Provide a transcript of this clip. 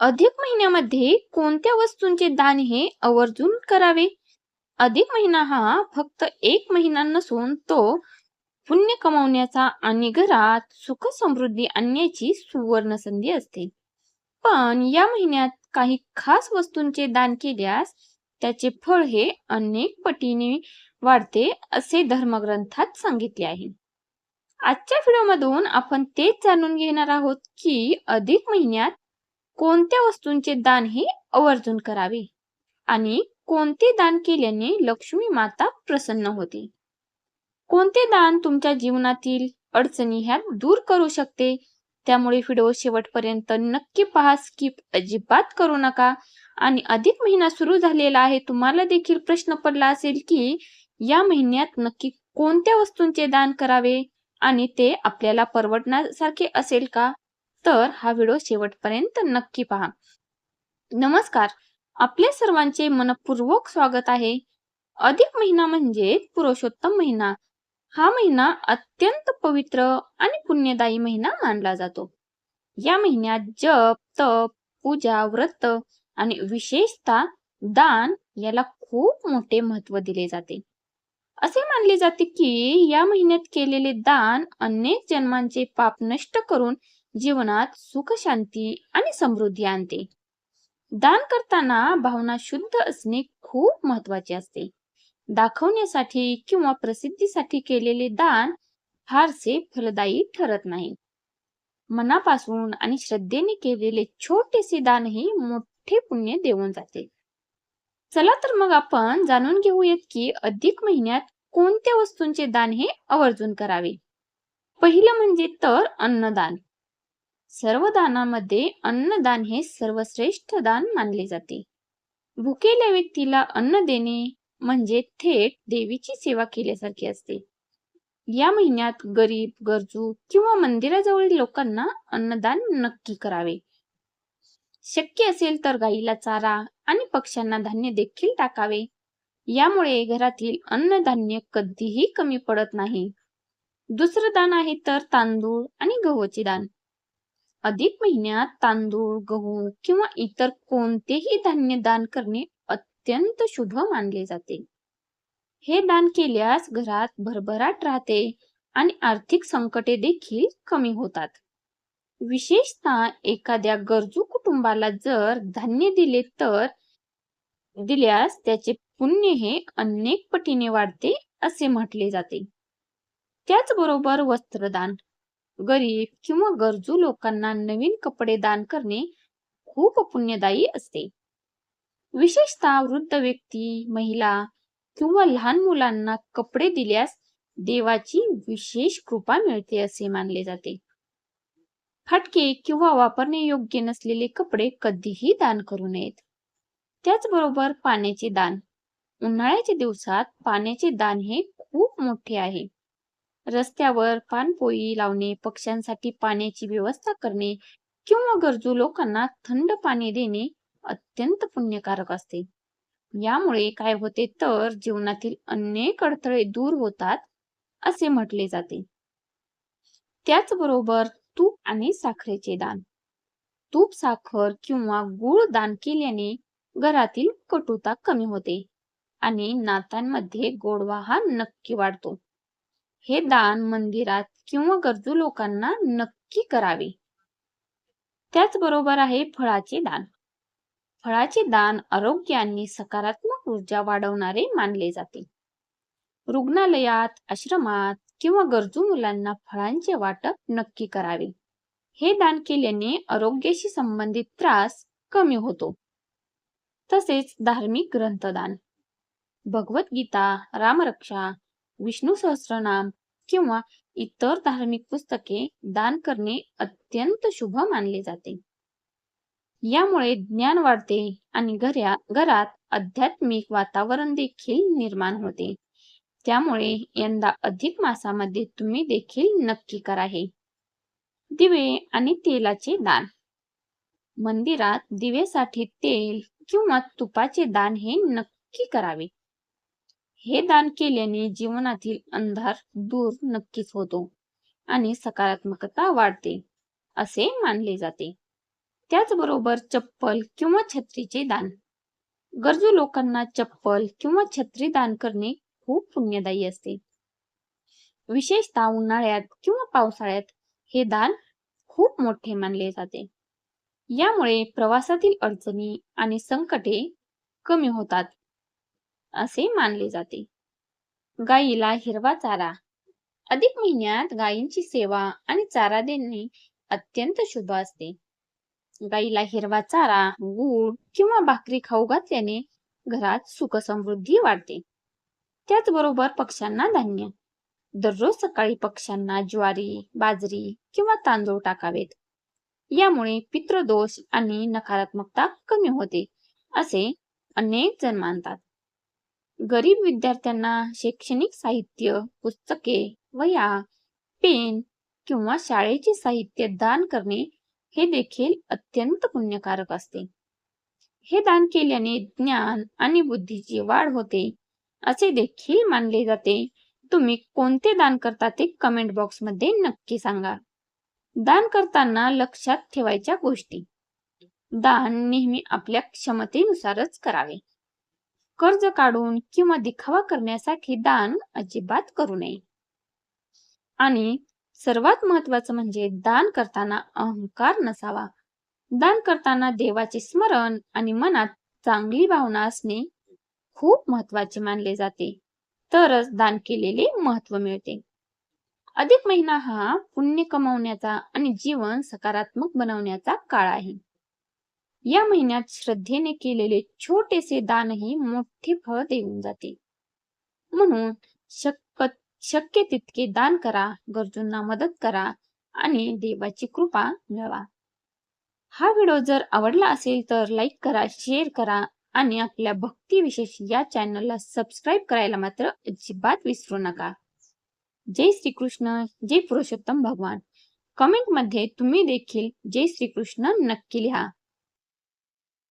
अधिक महिन्यामध्ये कोणत्या वस्तूंचे दान हे आवर्जून करावे? अधिक महिना हा फक्त एक महिना नसून तो पुण्य कमावण्याचा आणि घरात सुख समृद्धी आणण्याची सुवर्ण संधी असते. पण या महिन्यात काही खास वस्तूंचे दान केल्यास त्याचे फळ हे अनेक पटीने वाढते असे धर्मग्रंथात सांगितले आहे. आजच्या व्हिडिओमधून आपण तेच जाणून घेणार आहोत की अधिक महिन्यात कोणत्या वस्तूंचे दान हे आवर्जून करावे आणि कोणते दान केल्याने लक्ष्मी माता प्रसन्न होते. कोणते दान तुमच्या जीवनातील अडचणी ह्या दूर करू शकते. त्यामुळे व्हिडिओ शेवटपर्यंत नक्की पहा, स्किप अजिबात करू नका. आणि अधिक महिना सुरू झालेला आहे, तुम्हाला देखील प्रश्न पडला असेल की या महिन्यात नक्की कोणत्या वस्तूंचे दान करावे आणि ते आपल्याला परवडण्यासारखे असेल का? तर हा व्हिडिओ शेवटपर्यंत नक्की पहा. नमस्कार, आपल्या सर्वांचे मनपूर्वक स्वागत आहे. अधिक महिना म्हणजे पुरुषोत्तम महिना. हा महिना अत्यंत पवित्र आणि पुण्यदायी महिना मानला जातो. या महिन्यात जप, तप, पूजा, व्रत आणि विशेषतः दान याला खूप मोठे महत्त्व दिले जाते. असे मानले जाते की या महिन्यात केलेले दान अनेक जन्मांचे पाप नष्ट करून जीवनात सुख, शांती आणि समृद्धी आणते. दान करताना भावना शुद्ध असणे खूप महत्त्वाचे असते. दाखवण्यासाठी किंवा प्रसिद्धीसाठी केलेले दान फारसे फलदायी ठरत नाही. मनापासून आणि श्रद्धेने केलेले छोटेसे दानही मोठे पुण्य देऊन जाते. चला तर मग आपण जाणून घेऊयात की अधिक महिन्यात कोणत्या वस्तूंचे दान हे आवर्जून करावे. पहिलं म्हणजे तर अन्नदान. सर्व दानामध्ये अन्नदान हे सर्वश्रेष्ठ दान मानले जाते. भुकेल्या व्यक्तीला अन्न देणे म्हणजे थेट देवीची सेवा केल्यासारखे असते. या महिन्यात गरीब, गरजू किंवा मंदिराजवळील लोकांना अन्नदान नक्की करावे. शक्य असेल तर गाईला चारा आणि पक्ष्यांना धान्य देखील टाकावे. यामुळे घरातील अन्नधान्य कधीही कमी पडत नाही. दुसरं दान आहे तर तांदूळ आणि गव्हाचे दान. अधिक महिन्यात तांदूळ, गहू किंवा इतर कोणतेही धान्य दान करणे अत्यंत शुभ मानले जाते. हे दान केल्यास घरात भरभराट राहते आणि आर्थिक संकटे देखील कमी होतात. विशेषतः एखाद्या गरजू कुटुंबाला जर धान्य दिल्यास त्याचे पुण्य हे अनेक पटीने वाढते असे म्हटले जाते. त्याचबरोबर वस्त्रदान. गरीब किंवा गरजू लोकांना नवीन कपडे दान करणे खूप पुण्यदायी असते. विशेषतः वृद्ध व्यक्ती, महिला किंवा लहान मुलांना कपडे दिल्यास देवाची विशेष कृपा मिळते असे मानले जाते. फाटके किंवा वापरणे योग्य नसलेले कपडे कधीही दान करू नयेत. त्याचबरोबर पाण्याचे दान. उन्हाळ्याच्या दिवसात पाण्याचे दान हे खूप मोठे आहे. रस्त्यावर पाणपोई लावणे, पक्ष्यांसाठी पाण्याची व्यवस्था करणे किंवा गरजू लोकांना थंड पाणी देणे अत्यंत पुण्यकारक असते. यामुळे काय होते तर जीवनातील अनेक अडथळे दूर होतात असे म्हटले जाते. त्याचबरोबर तूप आणि साखरेचे दान. तूप, साखर किंवा गूळ दान केल्याने घरातील कटुता कमी होते आणि नात्यांमध्ये गोडवा हा नक्की वाढतो. हे दान मंदिरात किंवा गरजू लोकांना नक्की करावे. त्याचबरोबर आहे फळाचे दान. फळाचे दान आरोग्य आणि सकारात्मक ऊर्जा वाढवणारे मानले जाते. रुग्णालयात, आश्रमात किंवा गरजू मुलांना फळांचे वाटप नक्की करावे. हे दान केल्याने आरोग्याशी संबंधित त्रास कमी होतो. तसेच धार्मिक ग्रंथदान. भगवद्गीता, रामरक्षा, विष्णू सहस्त्रनाम किंवा इतर धार्मिक पुस्तके दान करणे अत्यंत शुभ मानले जाते. यामुळे ज्ञान वाढते आणि घरात आध्यात्मिक वातावरण देखील निर्माण होते. त्यामुळे यंदा अधिक मासामध्ये तुम्ही देखील नक्की करा हे. दिवे आणि तेलाचे दान. मंदिरात दिवेसाठी तेल किंवा तुपाचे दान हे नक्की करावे. हे दान केल्याने जीवनातील अंधार दूर नक्कीच होतो आणि सकारात्मकता वाढते असे मानले जाते. त्याचबरोबर चप्पल किंवा छत्रीचे दान. गरजू लोकांना चप्पल किंवा छत्री दान करणे खूप पुण्यदायी असते. विशेषतः उन्हाळ्यात किंवा पावसाळ्यात हे दान खूप मोठे मानले जाते. यामुळे प्रवासातील अडचणी आणि संकटे कमी होतात असे मानले जाते. गायीला हिरवा चारा. अधिक महिन्यात गायींची सेवा आणि चारा देणे अत्यंत शुभ असते. गायीला हिरवा चारा, गूळ किंवा भाकरी खाऊ घातल्याने घरात सुख समृद्धी वाढते. त्याचबरोबर पक्ष्यांना धान्य. दररोज सकाळी पक्ष्यांना ज्वारी, बाजरी किंवा तांदूळ टाकावेत. यामुळे पितृदोष आणि नकारात्मकता कमी होते असे अनेक जण मानतात. गरीब विद्यार्थ्यांना शैक्षणिक साहित्य, पुस्तके, वह्या, पेन किंवा शाळेचे साहित्य दान करणे हे देखील अत्यंत पुण्यकारक असते. हे दान केल्याने ज्ञान आणि बुद्धीची वाढ होते असे देखील मानले जाते. तुम्ही कोणते दान करता ते कमेंट बॉक्स मध्ये नक्की सांगा. दान करताना लक्षात ठेवायच्या गोष्टी. दान नेहमी आपल्या क्षमतेनुसारच करावे. कर्ज काढून किंवा दिखावा करण्यासाठी दान अजिबात करू नये. आणि सर्वात महत्त्वाचं म्हणजे दान करताना अहंकार नसावा. दान करताना देवाचे स्मरण आणि मनात चांगली भावना असणे खूप महत्त्वाचे मानले जाते. तरच दान केलेले महत्त्व मिळते. अधिक महिना हा पुण्य कमावण्याचा आणि जीवन सकारात्मक बनवण्याचा काळ आहे. या महिन्यात श्रद्धेने केलेले छोटेसे दानही मोठे फळ देऊन जाते. म्हणून शक्य तितके दान करा, गरजूंना मदत करा आणि देवाची कृपा मिळवा. हा व्हिडिओ जर आवडला असेल तर लाईक करा, शेअर करा आणि आपल्या भक्ती विशेष या चॅनलला सबस्क्राईब करायला मात्र अजिबात विसरू नका. जय श्रीकृष्ण, जय पुरुषोत्तम भगवान. कमेंट मध्ये तुम्ही देखील जय श्रीकृष्ण नक्की लिहा.